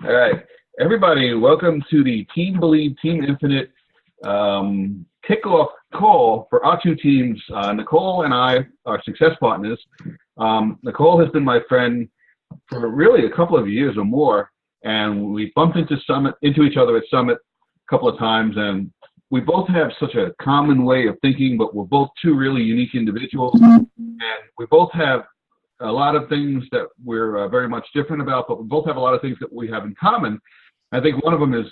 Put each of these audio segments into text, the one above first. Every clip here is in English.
All right, everybody, welcome to the Team Believe, Team Infinite kickoff call for our two teams. Nicole and I are success partners. Nicole has been my friend for really a couple of years or more, and we bumped into each other at Summit a couple of times, and we both have such a common way of thinking, but we're both two really unique individuals, and we both have a lot of things that we're very much different about, but we both have a lot of things that we have in common. I think one of them is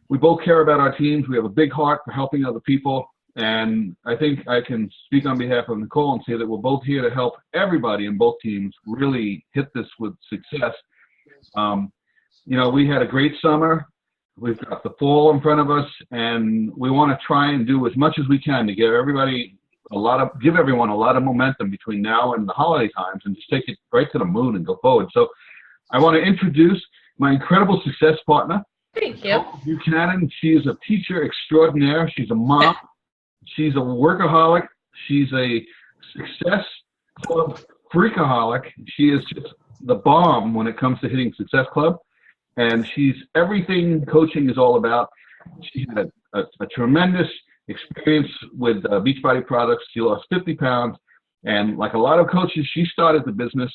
we both care about our teams. We have a big heart for helping other people. And I think I can speak on behalf of Nicole and say that we're both here to help everybody in both teams really hit this with success. We had a great summer. We've got the fall in front of us, and we want to try and do as much as we can to give everyone a lot of momentum between now and the holiday times, and just take it right to the moon and go forward. So I want to introduce my incredible success partner. Thank you. Buchanan. She is a teacher extraordinaire. She's a mom. She's a workaholic. She's a success club freakaholic. She is just the bomb when it comes to hitting Success Club. And she's everything coaching is all about. She had a tremendous experience with Beachbody products. She lost 50 pounds. And like a lot of coaches, she started the business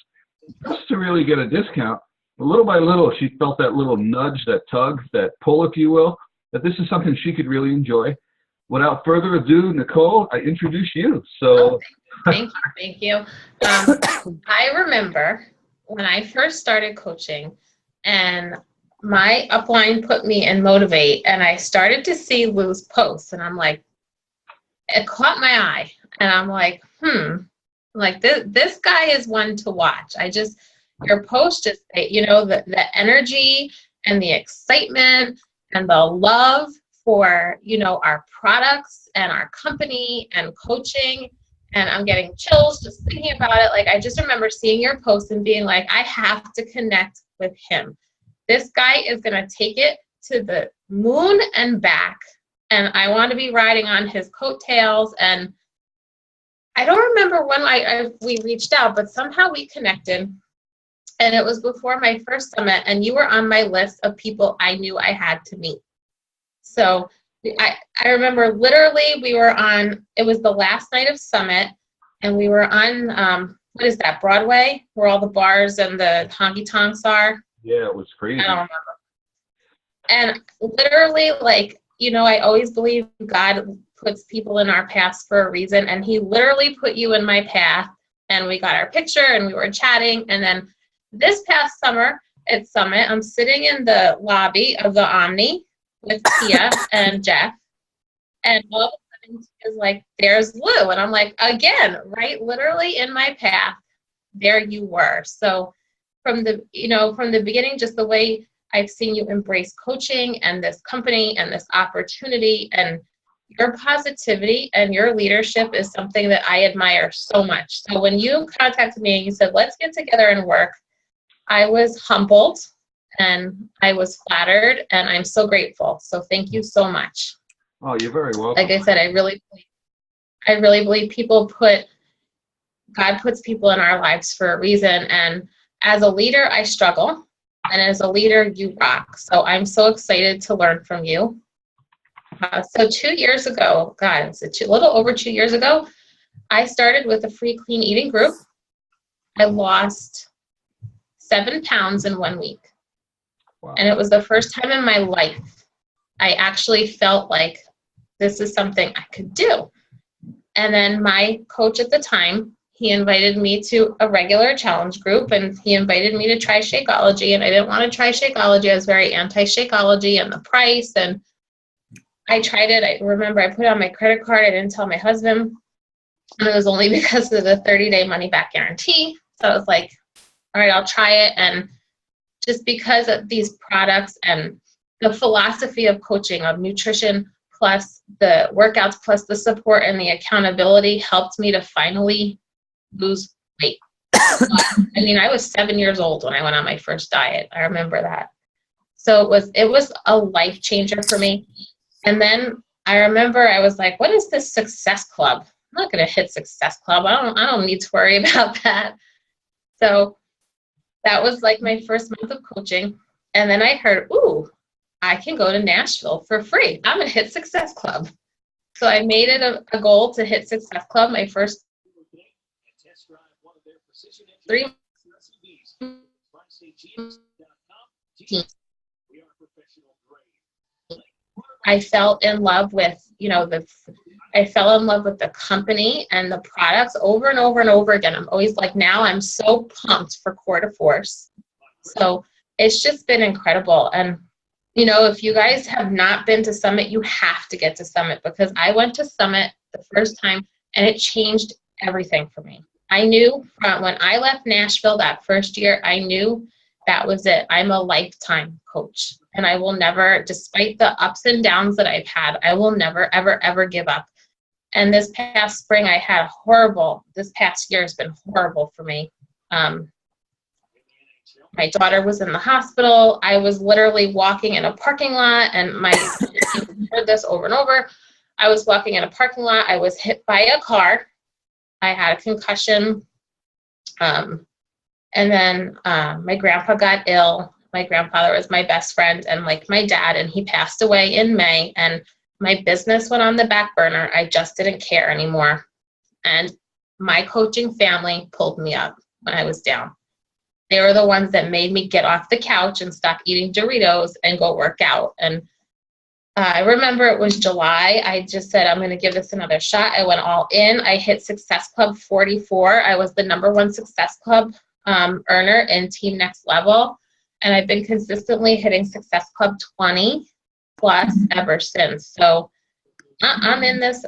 just to really get a discount. But little by little, she felt that little nudge, that tug, that pull, if you will, that this is something she could really enjoy. Without further ado, Nicole, I introduce you. So, thank you. I remember when I first started coaching, and my upline put me in Motivate, and I started to see Lou's posts, and I'm like, it caught my eye, and I'm like, like this guy is one to watch. Your post just, the energy and the excitement and the love for, our products and our company and coaching. And I'm getting chills just thinking about it. Like, I just remember seeing your post and being like, I have to connect with him. This guy is going to take it to the moon and back. And I want to be riding on his coattails. And I don't remember when we reached out, but somehow we connected. And it was before my first summit, and you were on my list of people I knew I had to meet. So I remember literally it was the last night of Summit, and we were on, what is that, Broadway, where all the bars and the honky-tonks are? Yeah, it was crazy. I don't remember. And literally, I always believe God puts people in our paths for a reason, and he literally put you in my path, and we got our picture, and we were chatting, and then this past summer at Summit, I'm sitting in the lobby of the Omni with Tia and Jeff, and all of a sudden Tia's like, there's Lou, and I'm like, again, right, literally in my path, there you were. So from the beginning, just the way I've seen you embrace coaching and this company and this opportunity, and your positivity and your leadership is something that I admire so much. So when you contacted me and you said, let's get together and work, I was humbled and I was flattered, and I'm so grateful. So thank you so much. Oh, you're very welcome. Like I said, I really believe God puts people in our lives for a reason. And as a leader, I struggle. And as a leader, you rock. So I'm so excited to learn from you. So 2 years ago, it's a little over 2 years ago, I started with a free clean eating group. I lost 7 pounds in 1 week. Wow. And it was the first time in my life I actually felt like this is something I could do. And then my coach at the time, he invited me to a regular challenge group, and he invited me to try Shakeology, and I didn't want to try Shakeology. I was very anti-Shakeology and the price, and I tried it. I remember I put it on my credit card. I didn't tell my husband, and it was only because of the 30-day money-back guarantee. So I was like, all right, I'll try it. And just because of these products and the philosophy of coaching, of nutrition, plus the workouts, plus the support and the accountability helped me to finally lose weight. I was 7 years old when I went on my first diet. I remember that. So it was a life changer for me. And then I remember I was like, what is this Success Club? I'm not going to hit Success Club. I don't need to worry about that. So that was like my first month of coaching. And then I heard, ooh, I can go to Nashville for free. I'm going to hit Success Club. So I made it a goal to hit Success Club my first 3 I fell in love with, I fell in love with the company and the products over and over and over again. I'm always like, now I'm so pumped for Core to Force. So it's just been incredible. And, if you guys have not been to Summit, you have to get to Summit, because I went to Summit the first time and it changed everything for me. I knew from when I left Nashville that first year, I knew that was it. I'm a lifetime coach, and I will never, despite the ups and downs that I've had, I will never, ever, ever give up. And this past spring, this past year has been horrible for me. My daughter was in the hospital. I was literally walking in a parking lot, and you heard this over and over. I was walking in a parking lot. I was hit by a car. I had a concussion. And then my grandpa got ill. My grandfather was my best friend and like my dad, and he passed away in May, and my business went on the back burner. I just didn't care anymore. And my coaching family pulled me up when I was down. They were the ones that made me get off the couch and stop eating Doritos and go work out. And I remember it was July. I just said, I'm going to give this another shot. I went all in. I hit Success Club 44. I was the #1 Success Club earner in Team Next Level. And I've been consistently hitting Success Club 20 plus ever since. So I'm in this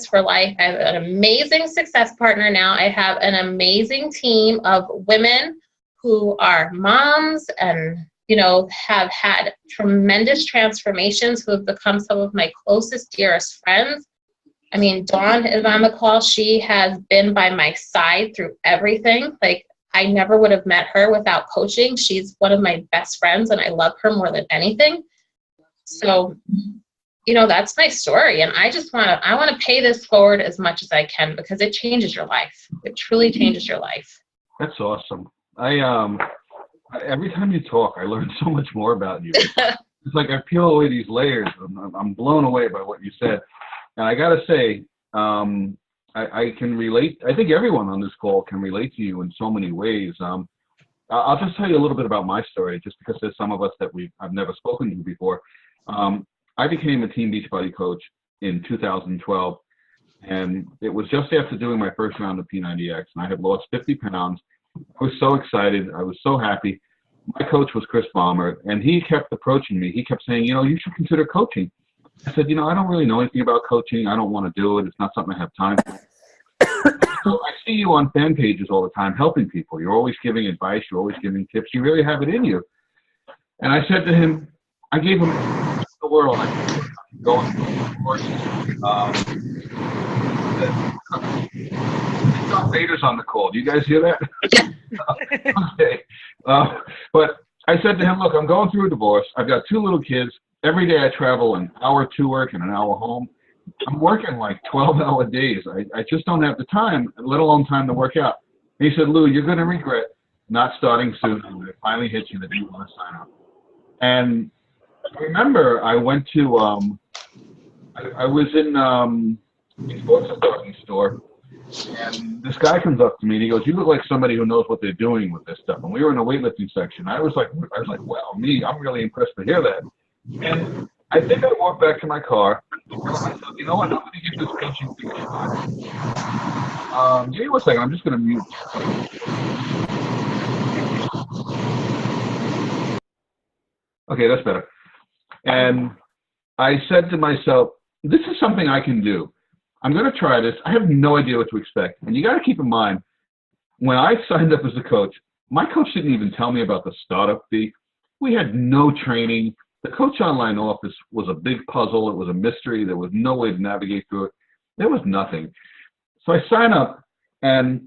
for life. I have an amazing success partner now. I have an amazing team of women who are moms and, have had tremendous transformations, who have become some of my closest, dearest friends. I mean, Dawn is on the call. She has been by my side through everything. Like, I never would have met her without coaching. She's one of my best friends, and I love her more than anything. So, that's my story. And I want to pay this forward as much as I can, because it changes your life. It truly changes your life. That's awesome. Every time you talk, I learn so much more about you. It's like I peel away these layers. I'm blown away by what you said. And I got to say, I can relate. I think everyone on this call can relate to you in so many ways. I'll just tell you a little bit about my story, just because there's some of us that I've never spoken to before. I became a Team Beachbody coach in 2012, and it was just after doing my first round of P90X, and I had lost 50 pounds. I was so excited. I was so happy. My coach was Chris Ballmer, and he kept approaching me. He kept saying, you should consider coaching. I said, I don't really know anything about coaching. I don't want to do it. It's not something I have time for. So I see you on fan pages all the time helping people. You're always giving advice. You're always giving tips. You really have it in you. And I said to him, I gave him the world. I said, I'm going to course. John Vader's on the call. Do you guys hear that? Okay. But I said to him, look, I'm going through a divorce. I've got 2 little kids. Every day I travel an hour to work and an hour home. I'm working like 12-hour days. I just don't have the time, let alone time to work out. And he said, Lou, you're going to regret not starting soon when it finally hits you that you want to sign up. And I remember I went to, I was in a sports stocking store, and this guy comes up to me and he goes, you look like somebody who knows what they're doing with this stuff. And we were in the weightlifting section. I was like, wow, I'm really impressed to hear that. And I think I walked back to my car and told myself, you know what, I'm going to give this coaching thing a shot. Give me 1 second, I'm just going to mute. Okay, that's better. And I said to myself, this is something I can do. I'm going to try this. I have no idea what to expect. And you got to keep in mind, when I signed up as a coach, my coach didn't even tell me about the startup fee. We had no training. The Coach Online office was a big puzzle. It was a mystery. There was no way to navigate through it. There was nothing. So I signed up, and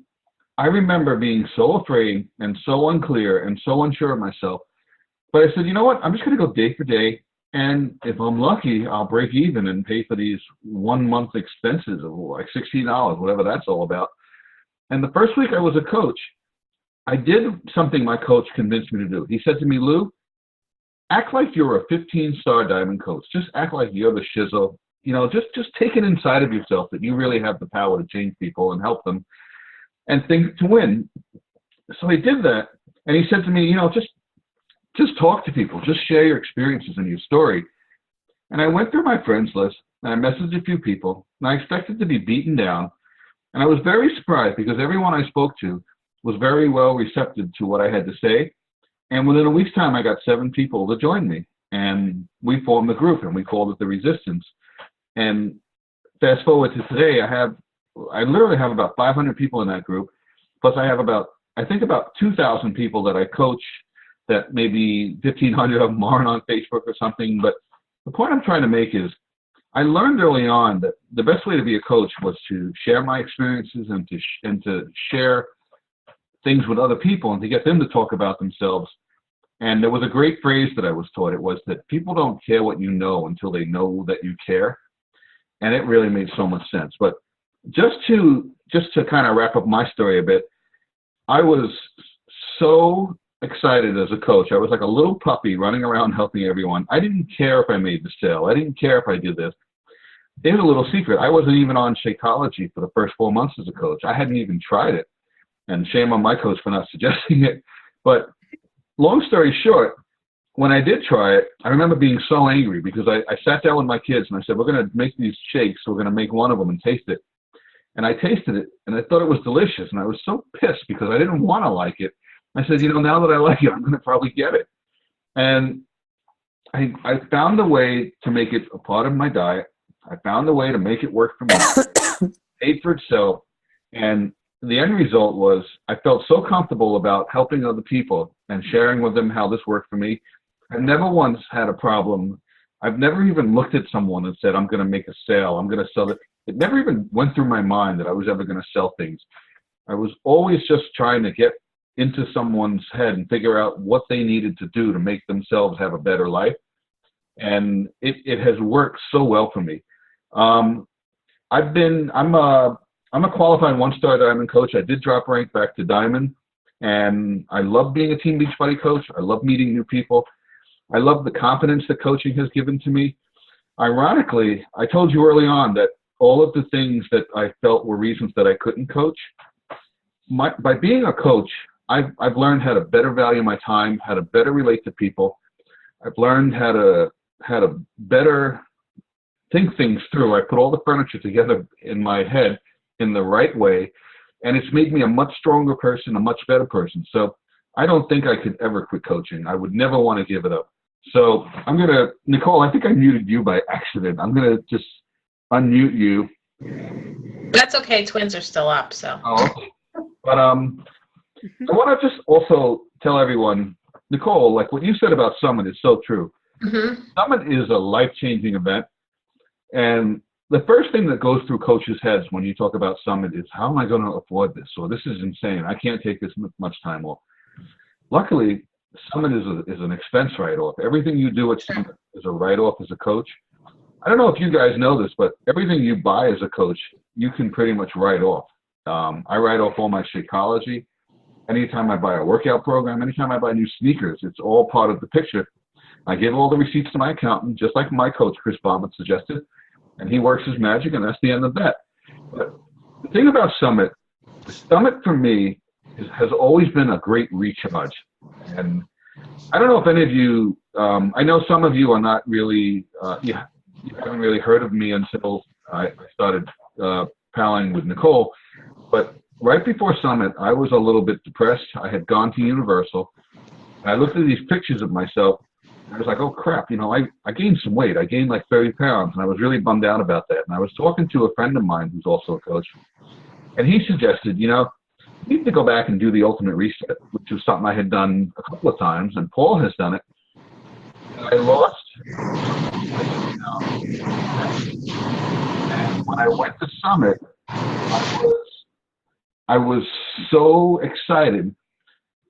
I remember being so afraid and so unclear and so unsure of myself. But I said, you know what? I'm just going to go day for day. And if I'm lucky, I'll break even and pay for these 1 month expenses of like $16, whatever that's all about. And the first week I was a coach, I did something my coach convinced me to do. He said to me, Lou, act like you're a 15-star diamond coach. Just act like you're the shizzle. You know, just take it inside of yourself that you really have the power to change people and help them and think to win. So he did that, and he said to me, you know, just talk to people, just share your experiences and your story. And I went through my friends list, and I messaged a few people, and I expected to be beaten down. And I was very surprised because everyone I spoke to was very well receptive to what I had to say. And within a week's time, I got 7 people to join me, and we formed the group, and we called it the Resistance. And fast forward to today, I literally have about 500 people in that group. Plus I have about 2,000 people that I coach, that maybe 1,500 of them aren't on Facebook or something. But the point I'm trying to make is I learned early on that the best way to be a coach was to share my experiences and to share things with other people and to get them to talk about themselves. And there was a great phrase that I was taught. It was that people don't care what you know until they know that you care. And it really made so much sense. But just to kind of wrap up my story a bit, I was so excited as a coach. I was like a little puppy running around helping everyone. I didn't care if I made the sale. I didn't care if I did this. Here's a little secret. I wasn't even on Shakeology for the first 4 months as a coach. I hadn't even tried it. And shame on my coach for not suggesting it. But long story short, when I did try it, I remember being so angry because I sat down with my kids and I said, we're going to make these shakes. We're going to make one of them and taste it. And I tasted it, and I thought it was delicious. And I was so pissed because I didn't want to like it. I said, you know, now that I like it, I'm going to probably get it. And I found a way to make it a part of my diet. I found a way to make it work for me. Paid for itself. And the end result was I felt so comfortable about helping other people and sharing with them how this worked for me. I've never once had a problem. I've never even looked at someone and said, I'm going to make a sale. I'm going to sell it. It never even went through my mind that I was ever going to sell things. I was always just trying to get into someone's head and figure out what they needed to do to make themselves have a better life. And it has worked so well for me. I'm a qualified 1-star diamond coach. I did drop rank back to diamond, and I love being a Team Beachbody coach. I love meeting new people. I love the confidence that coaching has given to me. Ironically, I told you early on that all of the things that I felt were reasons that I couldn't coach, by being a coach, I've learned how to better value my time, how to better relate to people. I've learned how to better think things through. I put all the furniture together in my head in the right way, and it's made me a much stronger person, a much better person. So I don't think I could ever quit coaching. I would never want to give it up. So Nicole, I think I muted you by accident. I'm going to just unmute you. That's okay. Twins are still up, so. Oh, okay. But I want to just also tell everyone, Nicole, like what you said about Summit is so true. Mm-hmm. Summit is a life-changing event. And the first thing that goes through coaches' heads when you talk about Summit is, how am I going to afford this? Or this is insane. I can't take this much time off. Luckily, Summit is an expense write-off. Everything you do at Summit is a write-off as a coach. I don't know if you guys know this, but everything you buy as a coach, you can pretty much write off. I write off all my Shakeology. Anytime I buy a workout program, anytime I buy new sneakers, it's all part of the picture. I give all the receipts to my accountant, just like my coach, Chris Baumert, suggested, and he works his magic, and that's the end of that. But the thing about Summit for me has always been a great recharge. And I don't know if any of you, I know some of you are not really, you haven't really heard of me until I started palling with Nicole. But right before Summit, I was a little bit depressed. I had gone to Universal. I looked at these pictures of myself. I was like, oh, crap, you know, I gained some weight. I gained like 30 pounds, and I was really bummed out about that. And I was talking to a friend of mine who's also a coach, and he suggested, you know, you need to go back and do the Ultimate Reset, which was something I had done a couple of times, and Paul has done it. And I lost. And when I went to Summit, I was so excited.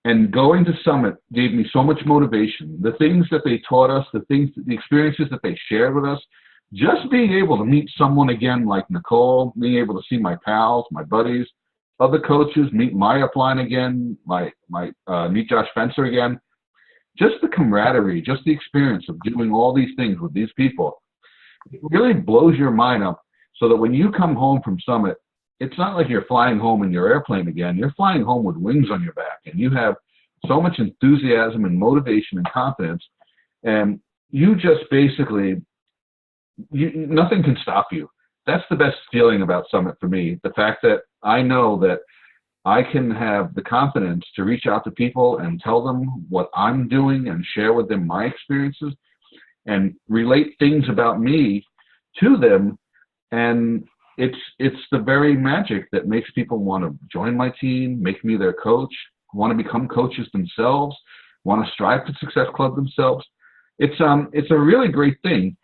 And going to Summit gave me so much motivation. The things that they taught us, the experiences that they shared with us, just being able to meet someone again like Nicole, being able to see my pals, my buddies, other coaches, meet my upline again, meet Josh Spencer again, just the camaraderie, just the experience of doing all these things with these people, it really blows your mind up, so that when you come home from Summit, it's not like you're flying home in your airplane again. You're flying home with wings on your back, and you have so much enthusiasm and motivation and confidence, and you just basically, nothing can stop you. That's the best feeling about Summit for me, the fact that I know that I can have the confidence to reach out to people and tell them what I'm doing and share with them my experiences and relate things about me to them. And it's the very magic that makes people want to join my team, make me their coach, want to become coaches themselves, want to strive to Success Club themselves. It's a really great thing.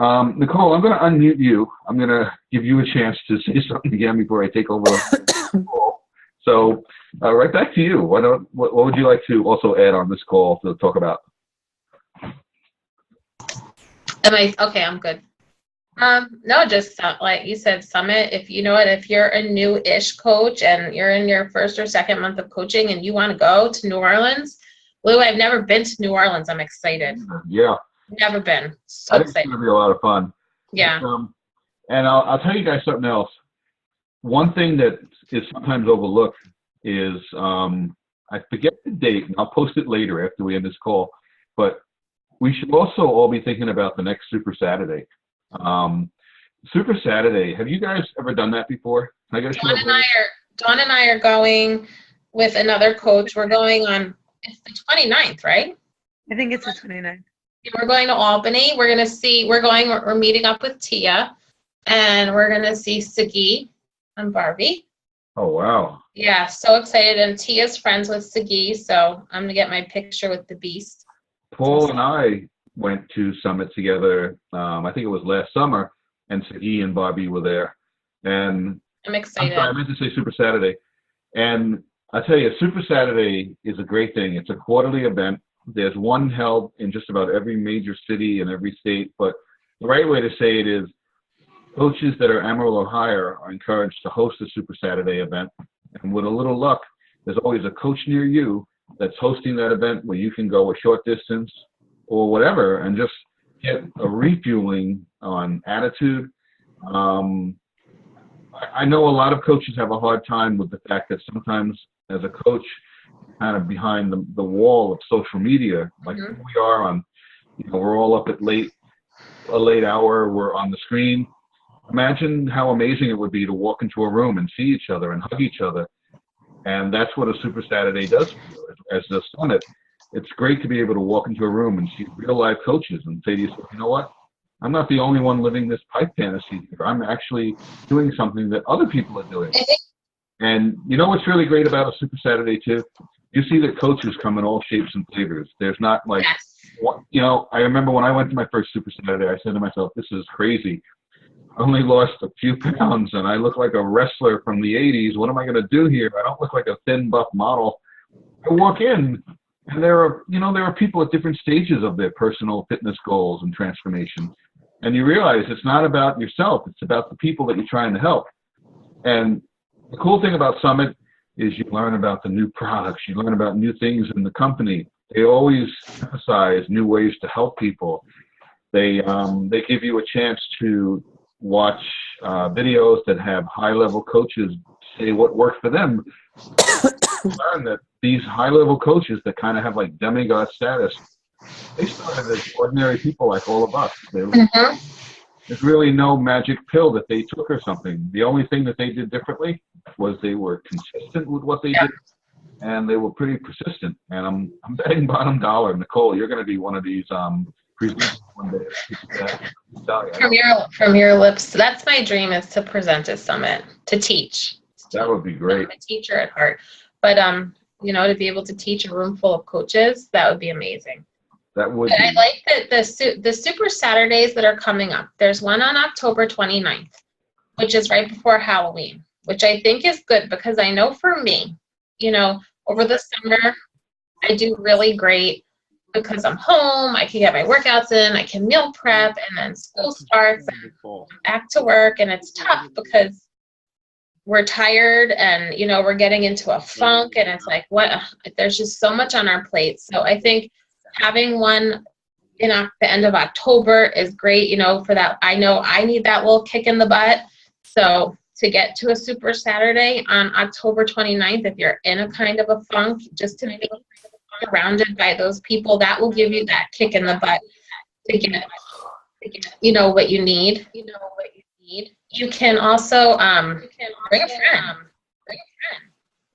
Nicole, I'm going to unmute you. I'm going to give you a chance to say something again before I take over the call. So right back to you. What would you like to also add on this call to talk about? Okay, I'm good. No, just like you said, Summit, if you know it, if you're a new-ish coach and you're in your first or second month of coaching and you want to go to New Orleans, Lou, I've never been to New Orleans. I'm excited. Yeah. Never been. So I think excited. it's going to be a lot of fun. Yeah. And I'll tell you guys something else. One thing that is sometimes overlooked is, I forget the date, and I'll post it later after we end this call, but we should also all be thinking about the next Super Saturday. Super Saturday, have you guys ever done that before? Dawn and I are going with another coach. We're going on, it's the 29th, right? I think it's the 29th. We're going to Albany. We're meeting up with Tia, and we're going to see Sagi and Barbie. Oh, wow. Yeah, so excited. And Tia's friends with Sagi, so I'm going to get my picture with the beast. Paul and I went to Summit together, I think it was last summer, and Sagi and Barbie were there. And I'm excited. I meant to say Super Saturday. And I tell you, Super Saturday is a great thing. It's a quarterly event. There's one held in just about every major city and every state, but the right way to say it is coaches that are Amarillo or higher are encouraged to host a Super Saturday event. And with a little luck, there's always a coach near you that's hosting that event where you can go a short distance or whatever and just get a refueling on attitude. I know a lot of coaches have a hard time with the fact that sometimes as a coach, kind of behind the wall of social media, like we are on, we're all up at a late hour, we're on the screen. Imagine how amazing it would be to walk into a room and see each other and hug each other. And that's what a Super Saturday does for you. As the Summit, it's great to be able to walk into a room and see real life coaches and say to yourself, you know what? I'm not the only one living this pipe fantasy here. I'm actually doing something that other people are doing. And you know what's really great about a Super Saturday too? You see that coaches come in all shapes and flavors. There's not like, I remember when I went to my first Super Saturday, I said to myself, this is crazy. I only lost a few pounds and I look like a wrestler from the 80s. What am I going to do here? I don't look like a thin, buff model. I walk in and there are people at different stages of their personal fitness goals and transformation. And you realize it's not about yourself. It's about the people that you're trying to help. And the cool thing about Summit is you learn about the new products. You learn about new things in the company. They always emphasize new ways to help people. They give you a chance to watch videos that have high-level coaches say what worked for them. Learn that these high-level coaches that kind of have like demigod status, they started as ordinary people like all of us. There's really no magic pill that they took or something. The only thing that they did differently was they were consistent with what they did, and they were pretty persistent. And I'm betting bottom dollar, Nicole, you're going to be one of these presenters one day. From your lips, that's my dream, is to present at Summit, to teach. That would be great. I'm a teacher at heart, but to be able to teach a room full of coaches, that would be amazing. That would. I like that the Super Saturdays that are coming up. There's one on October 29th, which is right before Halloween, which I think is good because I know for me, over the summer, I do really great because I'm home. I can get my workouts in. I can meal prep, and then school starts and I'm back to work, and it's tough because we're tired and we're getting into a funk, and it's like there's just so much on our plate. So I think having one in the end of October is great, you know, for that. I know I need that little kick in the butt. So to get to a Super Saturday on October 29th, if you're in a kind of a funk, just to be surrounded by those people, that will give you that kick in the butt to get, you know, what you need. You can also bring a friend.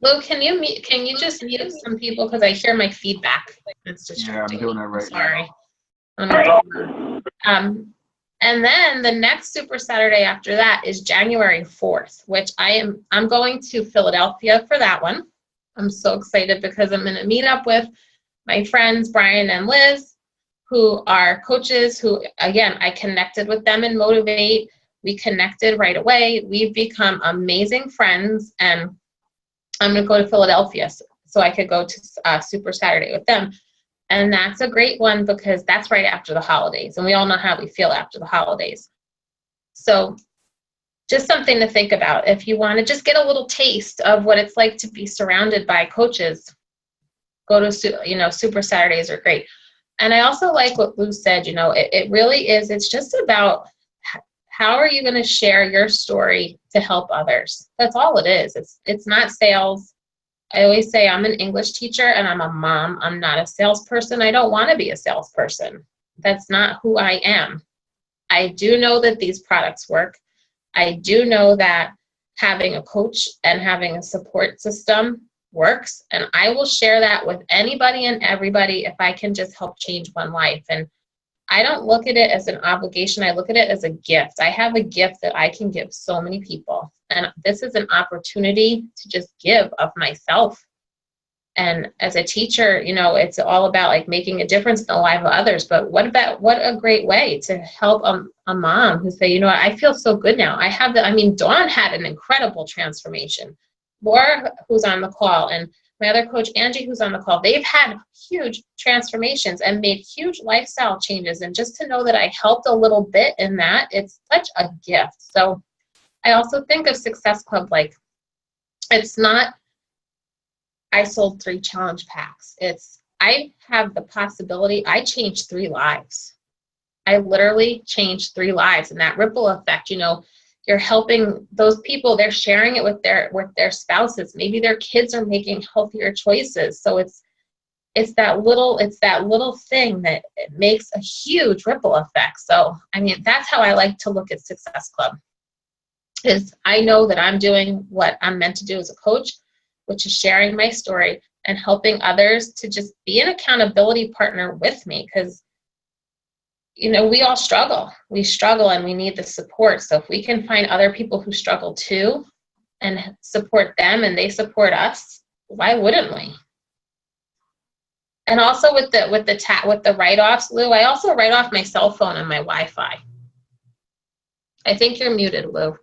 Lou, can you just mute some people because I hear my feedback. It's distracting. Yeah, I'm doing that right Sorry. And then the next Super Saturday after that is January 4th, which I'm going to Philadelphia for that one. I'm so excited because I'm going to meet up with my friends Brian and Liz, who are coaches who, again, I connected with them in Motivate. We connected right away. We've become amazing friends, and I'm going to go to Philadelphia so I could go to Super Saturday with them. And that's a great one because that's right after the holidays, and we all know how we feel after the holidays. So just something to think about. If you want to just get a little taste of what it's like to be surrounded by coaches, go to, you know, Super Saturdays are great. And I also like what Lou said, you know, it really is, it's just about how are you going to share your story to help others? That's all it is. It's not sales. I always say I'm an English teacher and I'm a mom. I'm not a salesperson. I don't want to be a salesperson. That's not who I am. I do know that these products work. I do know that having a coach and having a support system works. And I will share that with anybody and everybody if I can just help change one life. And I don't look at it as an obligation. I look at it as a gift. I have a gift that I can give so many people. And this is an opportunity to just give of myself. And as a teacher, you know, it's all about like making a difference in the life of others. But what a great way to help a mom who say, you know what, I feel so good now. Dawn had an incredible transformation. Laura, who's on the call, and my other coach, Angie, who's on the call, they've had huge transformations and made huge lifestyle changes. And just to know that I helped a little bit in that, it's such a gift. So I also think of Success Club like, it's not, I sold 3 challenge packs. It's, I have the possibility, I changed 3 lives. I literally changed 3 lives, and that ripple effect, you know, you're helping those people, they're sharing it with their spouses. Maybe their kids are making healthier choices. So it's that little thing that it makes a huge ripple effect. So, I mean, that's how I like to look at Success Club. Is I know that I'm doing what I'm meant to do as a coach, which is sharing my story and helping others to just be an accountability partner with me. Because, you know, we all struggle. We struggle and we need the support. So if we can find other people who struggle too and support them and they support us, why wouldn't we? And also with the write-offs, Lou, I also write off my cell phone and my Wi-Fi. I think you're muted, Lou.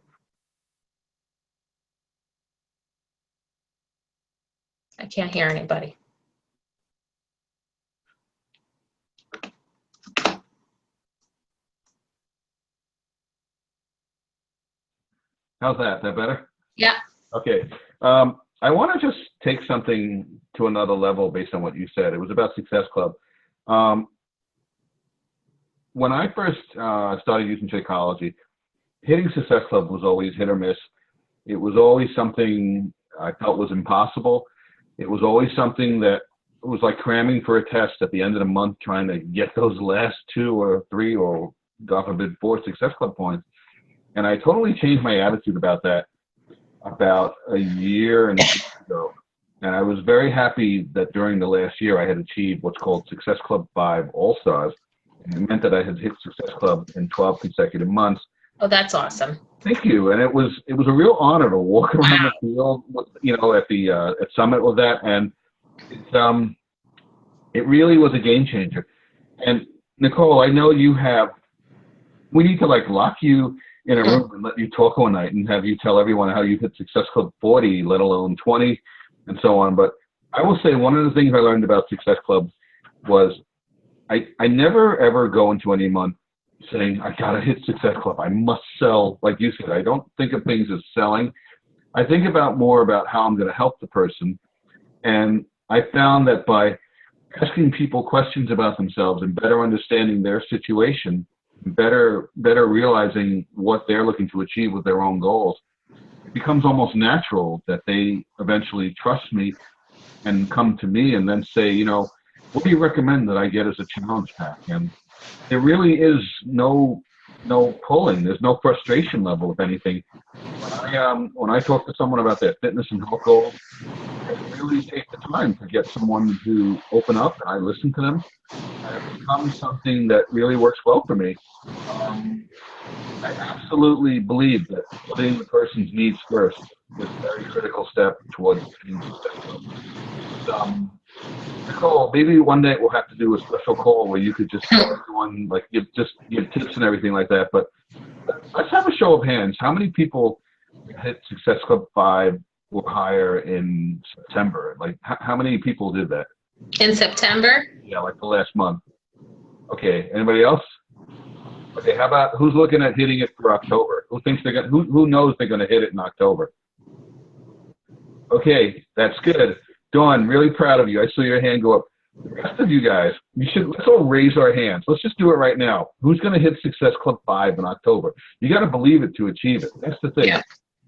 I can't hear anybody. How's that? Is that better? Yeah. Okay. I want to just take something to another level based on what you said. It was about Success Club. When I first started using Shakeology, hitting Success Club was always hit or miss. It was always something I felt was impossible. It was always something that was like cramming for a test at the end of the month, trying to get those last 2 or 3 or, God forbid, 4 Success Club points. And I totally changed my attitude about that about a year and a half ago. And I was very happy that during the last year I had achieved what's called Success Club 5 All-Stars. And it meant that I had hit Success Club in 12 consecutive months. Oh, that's awesome. Thank you. And it was a real honor to walk around the field, you know, at Summit with that. And it really was a game changer. And Nicole, I know we need to like lock you in a room and let you talk one night and have you tell everyone how you hit Success Club 40, let alone 20 and so on. But I will say one of the things I learned about Success Club was I never ever go into any month saying, I got to hit Success Club. I must sell. Like you said, I don't think of things as selling. I think more about how I'm going to help the person. And I found that by asking people questions about themselves and better understanding their situation, better realizing what they're looking to achieve with their own goals, it becomes almost natural that they eventually trust me and come to me and then say, what do you recommend that I get as a challenge pack? And there really is no pulling. There's no frustration level, if anything. When I talk to someone about their fitness and health goals, I really take the time to get someone to open up, and I listen to them. And it becomes something that really works well for me. I absolutely believe that putting the person's needs first is a very critical step towards being successful. Nicole, maybe one day we'll have to do a special call where you could just tell everyone, like, give tips and everything like that. But let's have a show of hands. How many people hit Success Club 5 or higher in September? Like, how many people did that? In September? Yeah, like the last month. Okay, anybody else? Okay, how about who's looking at hitting it for October? Who knows they're gonna hit it in October? Okay, that's good. Dawn, really proud of you. I saw your hand go up. The rest of you guys, let's all raise our hands. Let's just do it right now. Who's gonna hit Success Club 5 in October? You gotta believe it to achieve it. That's the thing. Yeah.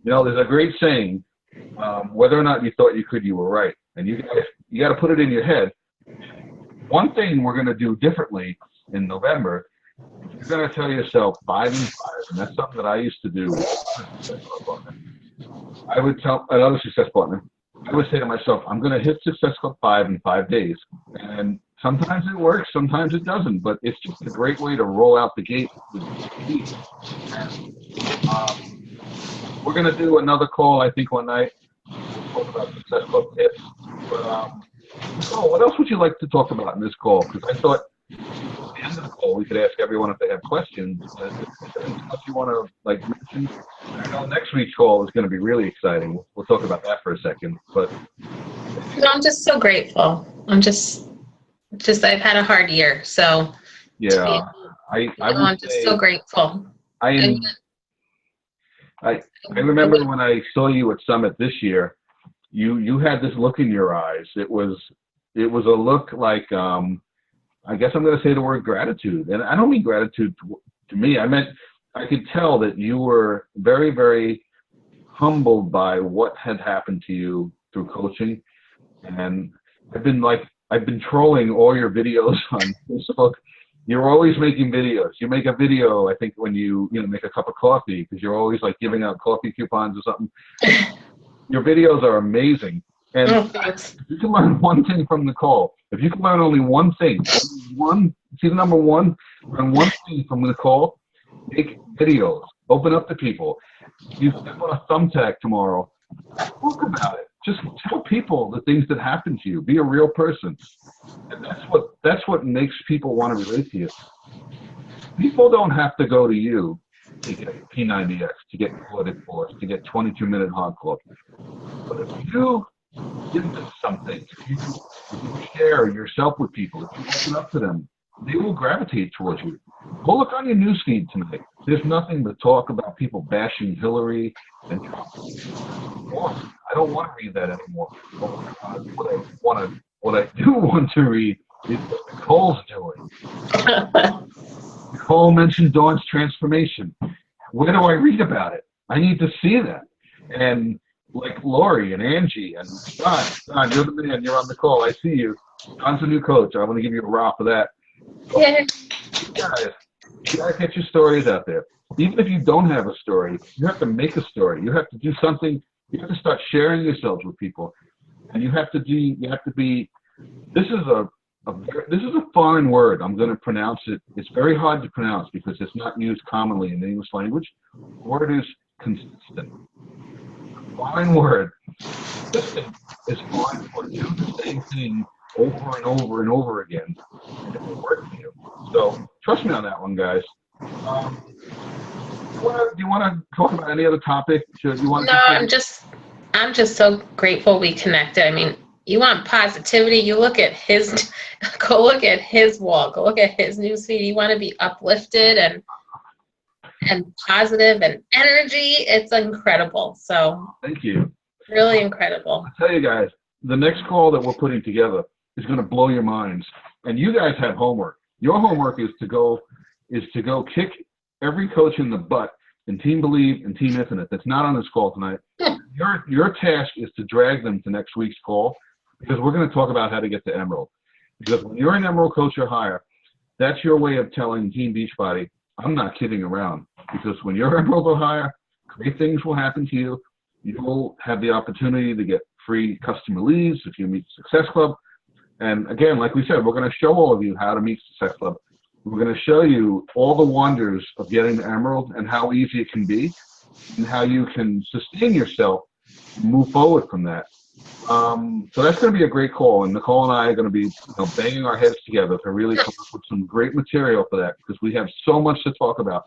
There's a great saying, whether or not you thought you could, you were right. And you gotta put it in your head. One thing we're gonna do differently in November, you're going to tell yourself 5 and 5, and that's something that I used to do. I would tell another success partner, I would say to myself, I'm going to hit Success Club 5 in 5 days. And sometimes it works, sometimes it doesn't, but it's just a great way to roll out the gate. We're going to do another call, I think, one night. We'll talk about Success Club tips. But, Nicole, what else would you like to talk about in this call? Because I thought, at the end of the call, we could ask everyone if they have questions. If you want to mention, I know next week's call is going to be really exciting. We'll talk about that for a second. But No, I'm just so grateful. I'm just I've had a hard year, so yeah, I'm just so grateful. I remember when I saw you at Summit this year, you had this look in your eyes. It was a look like I guess I'm going to say the word gratitude. And I don't mean gratitude to me. I meant I could tell that you were very, very humbled by what had happened to you through coaching. And I've been trolling all your videos on Facebook. You're always making videos. You make a video, I think, when you make a cup of coffee, because you're always giving out coffee coupons or something. Your videos are amazing. And if you can learn one thing from Nicole, if you can learn only one thing, see the number one, learn one thing from Nicole, make videos, open up to people. You step on a thumbtack tomorrow, talk about it. Just tell people the things that happen to you. Be a real person. And that's what makes people want to relate to you. People don't have to go to you to get P90X, to get Athletic Force, to get 22-minute hard club. But if you give them something, if you share yourself with people, if you open up to them, they will gravitate towards you. Go look on your newsfeed tonight. There's nothing but talk about people bashing Hillary and Trump. I don't want to read that anymore. What I do want to read is what Nicole's doing. Nicole mentioned Dawn's transformation. Where do I read about it? I need to see that. And like Lori and Angie and John, you're the man. You're on the call. I see you. John's a new coach. I want to give you a rah for that. Yeah. You guys get your stories out there. Even if you don't have a story, you have to make a story. You have to do something. You have to start sharing yourselves with people, and you have to be. This is a foreign word. I'm going to pronounce it. It's very hard to pronounce because it's not used commonly in the English language. The word is consistent. Fine word. Consistent is fine for do the same thing over and over and over again, and it will work for you. So trust me on that one, guys. Do you want to talk about any other topic? I'm just so grateful we connected. I mean, you want positivity, you look at go look at his wall, go look at his newsfeed. You want to be uplifted and positive and energy. It's incredible. So thank you. Really incredible. I'll tell you guys, the next call that we're putting together, is going to blow your minds. And you guys have homework. Your homework is to go kick every coach in the butt in Team Believe and Team Infinite that's not on this call tonight. Your task is to drag them to next week's call, because we're going to talk about how to get to Emerald. Because when you're an Emerald coach or higher, that's your way of telling Team Beachbody, I'm not kidding around. Because when you're Emerald or higher, great things will happen to you. You will have the opportunity to get free customer leads if you meet Success Club. And again, like we said, we're going to show all of you how to meet Success Club. We're going to show you all the wonders of getting to Emerald and how easy it can be and how you can sustain yourself and move forward from that. So that's going to be a great call, and Nicole and I are going to be banging our heads together to really come up with some great material for that, because we have so much to talk about.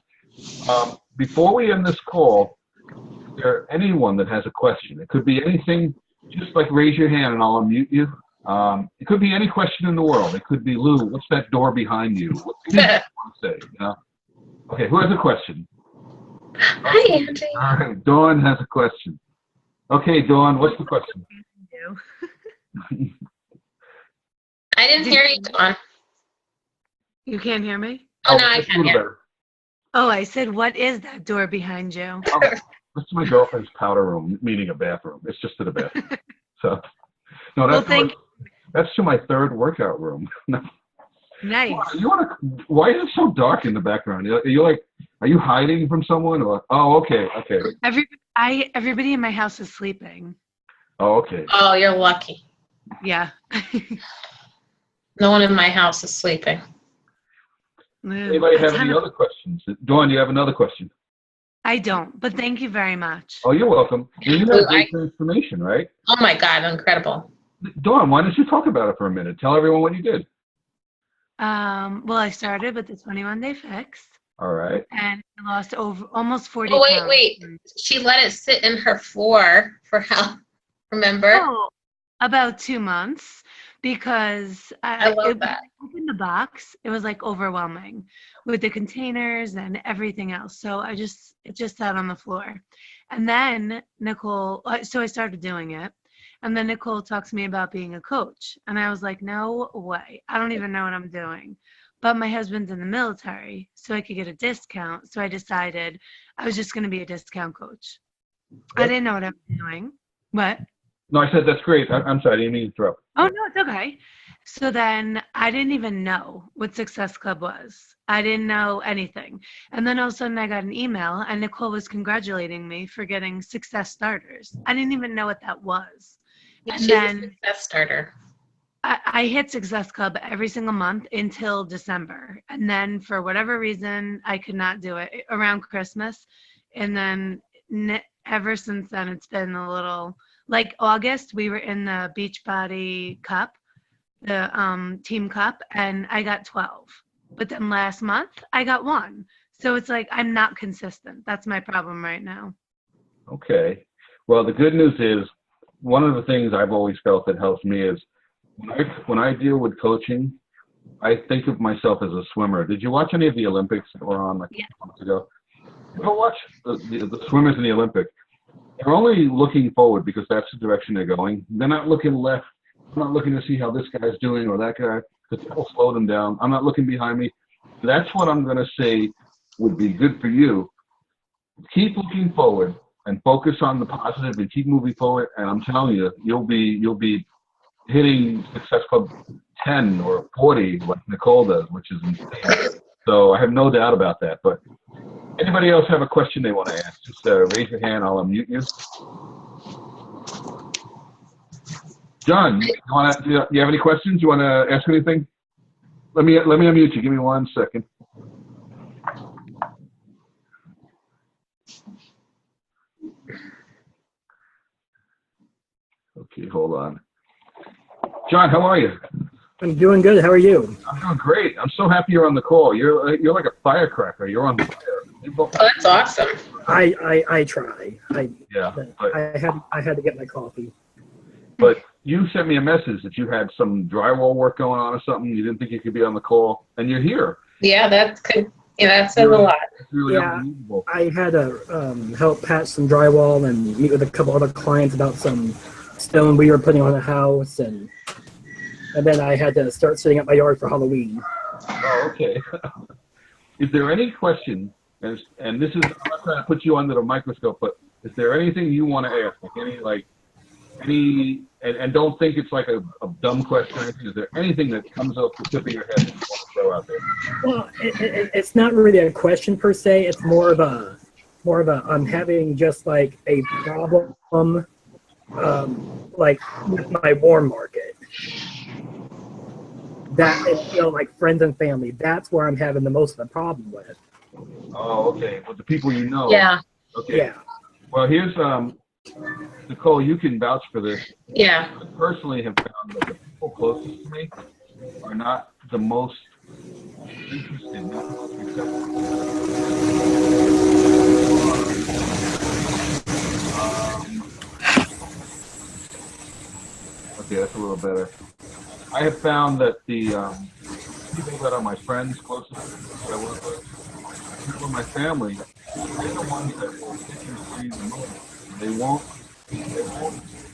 Before we end this call, is there anyone that has a question? It could be anything. Just like raise your hand and I'll unmute you. It could be any question in the world. It could be, Lou, what's that door behind you? What do you want to say? You know? Okay, who has a question? Hi, Angie. All right, Dawn has a question. Okay, Dawn, what's the question? I didn't hear you, Dawn. You can't hear me? Oh, no, I that's a can little hear. better. Oh, I said, what is that door behind you? That's my girlfriend's powder room, meaning a bathroom. It's just to the bathroom. So, no, Well, thank that's to my third workout room. Nice. Why is it so dark in the background? Are you hiding from someone? Or okay. Everybody in my house is sleeping. Oh, okay. Oh, you're lucky. Yeah. No one in my house is sleeping. Anybody have any other questions? Dawn, you have another question? I don't, but thank you very much. Oh, you're welcome. And you have great information, right? Oh my God, incredible. Dawn, why don't you talk about it for a minute? Tell everyone what you did. Well, I started with the 21-day fix, All right. and I lost almost 40 Oh, pounds. wait. She let it sit in her floor for how? Remember? Oh, about 2 months, because I love that. when I opened the box, it was like overwhelming with the containers and everything else. So it just sat on the floor. And then Nicole, so I started doing it. And then Nicole talked to me about being a coach. And I was like, no way. I don't even know what I'm doing. But my husband's in the military, so I could get a discount. So I decided I was just going to be a discount coach. Yep. I didn't know what I was doing. What? No, I said that's great. I'm sorry, I didn't mean to interrupt. Oh, no, it's okay. So then I didn't even know what Success Club was. I didn't know anything. And then all of a sudden I got an email, and Nicole was congratulating me for getting Success Starters. I didn't even know what that was. And She's then a success starter. I hit Success Club every single month until December. And then for whatever reason, I could not do it around Christmas. And then ever since then, it's been a little, like August, we were in the Beachbody Cup, the Team Cup, and I got 12. But then last month, I got 1. So it's like I'm not consistent. That's my problem right now. Okay. Well, the good news is, one of the things I've always felt that helps me is when I deal with coaching, I think of myself as a swimmer. Did you watch any of the Olympics that were on like a month ago? You ever watch the swimmers in the Olympics? They're only looking forward because that's the direction they're going. They're not looking left. I'm not looking to see how this guy's doing or that guy, because that'll slow them down. I'm not looking behind me. That's what I'm going to say would be good for you. Keep looking forward and focus on the positive and keep moving forward. And I'm telling you, you'll be hitting Success Club 10 or 40 like Nicole does, which is insane. So I have no doubt about that. But anybody else have a question they want to ask? Just raise your hand. I'll unmute you. John, do you have any questions? You want to ask anything? Let me unmute you. Give me 1 second. Okay, hold on. John, how are you? I'm doing good. How are you? I'm doing great. I'm so happy you're on the call. You're like a firecracker. You're on fire. Oh, that's awesome. I try. Yeah. I had to get my coffee. But you sent me a message that you had some drywall work going on or something. You didn't think you could be on the call, and you're here. Yeah, that's good. Yeah, that says a lot. It's really Yeah. unbelievable. I had to help patch some drywall and meet with a couple other clients about some stone we were putting on the house, and and then I had to start setting up my yard for Halloween. Oh, okay. Is there any question, and this is, I'm not trying to put you under the microscope, but is there anything you want to ask? And don't think it's like a dumb question or anything. Is there anything that comes off the tip of your head that you want to throw out there? Well, it's not really a question per se. It's more of a I'm having just like a problem, like with my warm market. That is, like friends and family. That's where I'm having the most of the problem with. Oh, okay. With the people you know. Yeah. Okay. Yeah. Well, here's Nicole. You can vouch for this. Yeah. I personally have found that the people closest to me are not the most interested, not the most receptive. Okay, that's a little better. I have found that the people that are my friends, closest that I work with, people in my family, they're the ones that will pick and squeeze the most. They won't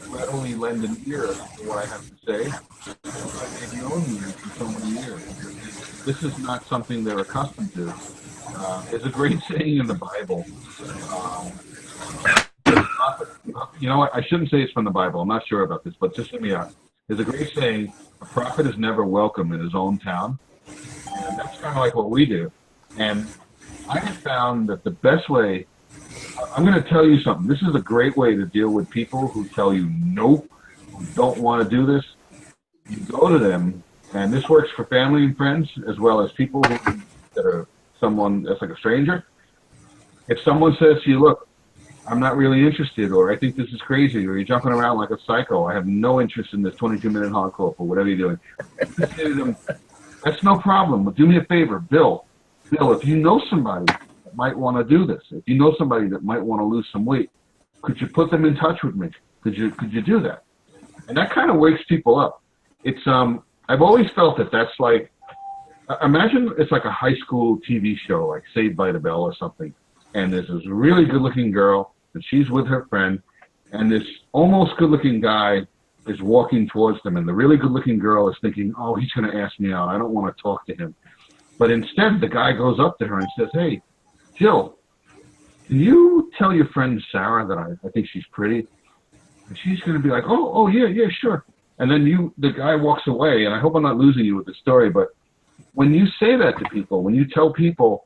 readily lend an ear to what I have to say. They've known me for so many years. This is not something they're accustomed to. There's a great saying in the Bible. You know what? I shouldn't say it's from the Bible. I'm not sure about this, but just hear me out. There's a great saying, a prophet is never welcome in his own town. And that's kind of like what we do. And I have found that the best way, I'm going to tell you something. This is a great way to deal with people who tell you nope, who don't want to do this. You go to them, and this works for family and friends as well as people that are someone that's like a stranger. If someone says to you, look, I'm not really interested, or I think this is crazy, or you're jumping around like a psycho, I have no interest in this 22-minute hardcore or whatever you're doing. You say to them, that's no problem, but do me a favor, Bill, if you know somebody that might want to do this, if you know somebody that might want to lose some weight, could you put them in touch with me? Could you do that? And that kind of wakes people up. It's I've always felt that that's like, imagine it's like a high school TV show, like Saved by the Bell or something. And there's this really good-looking girl, and she's with her friend, and this almost good-looking guy is walking towards them, and the really good-looking girl is thinking, oh, he's going to ask me out. I don't want to talk to him. But instead, the guy goes up to her and says, hey, Jill, can you tell your friend Sarah that I think she's pretty? And she's going to be like, oh, yeah, sure. And then the guy walks away, and I hope I'm not losing you with the story, but when you say that to people, when you tell people,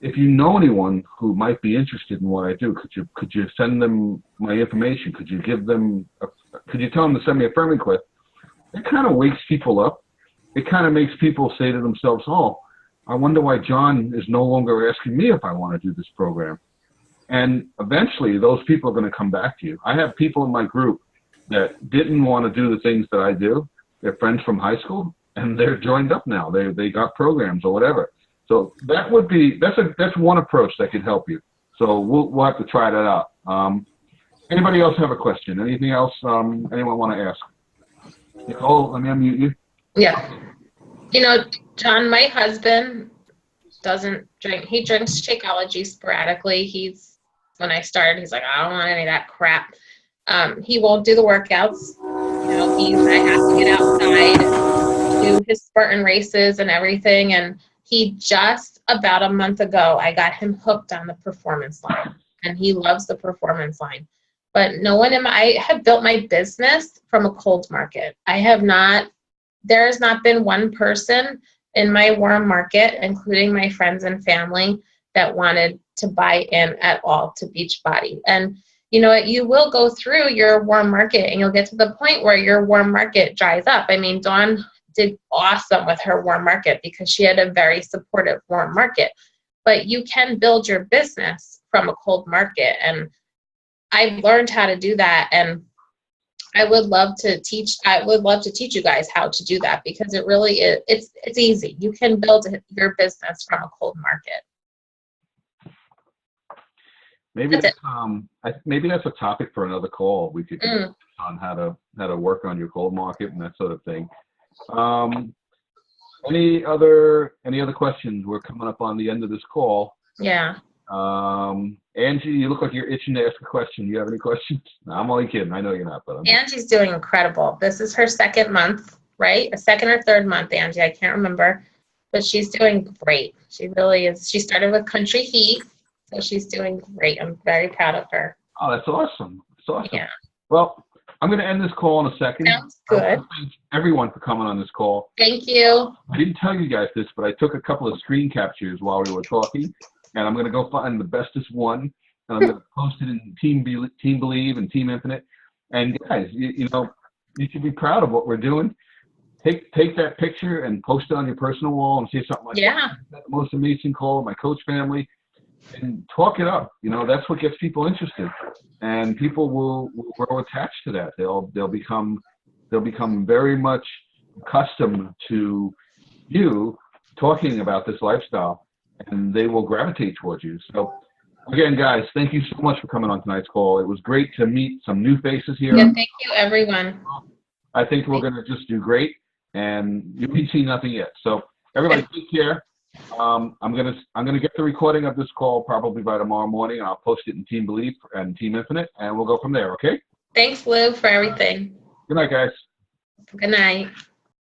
if you know anyone who might be interested in what I do, could you send them my information? Could you give them? Could you tell them to send me a friend request? It kind of wakes people up. It kind of makes people say to themselves, "Oh, I wonder why John is no longer asking me if I want to do this program." And eventually, those people are going to come back to you. I have people in my group that didn't want to do the things that I do. They're friends from high school, and they're joined up now. They got programs or whatever. So that's one approach that could help you. So we'll have to try that out. Anybody else have a question? Anything else anyone want to ask? Nicole, let me unmute you. Yeah. John, my husband doesn't drink. He drinks Shakeology sporadically. When I started, he's like, I don't want any of that crap. He won't do the workouts. I have to get outside, do his Spartan races and everything. And he just about a month ago, I got him hooked on the performance line, and he loves the performance line. But I have built my business from a cold market. There has not been one person in my warm market, including my friends and family, that wanted to buy in at all to Beachbody. And you know what? You will go through your warm market, and you'll get to the point where your warm market dries up. I mean, Dawn did awesome with her warm market because she had a very supportive warm market. But you can build your business from a cold market, and I've learned how to do that. And I would love to teach you guys how to do that, because it really is. It's easy. You can build your business from a cold market. Maybe that's a topic for another call. We could get on how to work on your cold market and that sort of thing. Any other questions? We're coming up on the end of this call. Yeah. Angie, you look like you're itching to ask a question. Do you have any questions? No, I'm only kidding. I know you're not, but Angie's doing incredible. This is her second month right? A second or third month, Angie, I can't remember. But she's doing great. She really is. She started with Country Heat, so she's doing great. I'm very proud of her. Oh, that's awesome. That's awesome. Yeah. Well, I'm going to end this call in a second. Sounds I good. want to thank everyone for coming on this call. Thank you. I didn't tell you guys this, but I took a couple of screen captures while we were talking, and I'm going to go find the bestest one, and I'm going to post it in Team Believe and Team Infinite. And guys, you know, you should be proud of what we're doing. Take that picture and post it on your personal wall and say something like, Yeah. "That's the most amazing call of my coach family," and talk it up. You know, that's what gets people interested, and people will grow attached to that. They'll become very much accustomed to you talking about this lifestyle, and they will gravitate towards you. So again, guys, thank you so much for coming on tonight's call. It was great to meet some new faces here. Yeah, thank you, everyone. I think we're going to just do great, and you've seen nothing yet. So everybody, take care. I'm gonna get the recording of this call probably by tomorrow morning, and I'll post it in Team Believe and Team Infinite, and we'll go from there. Okay? Thanks, Lou, for everything. Good night, guys. Good night.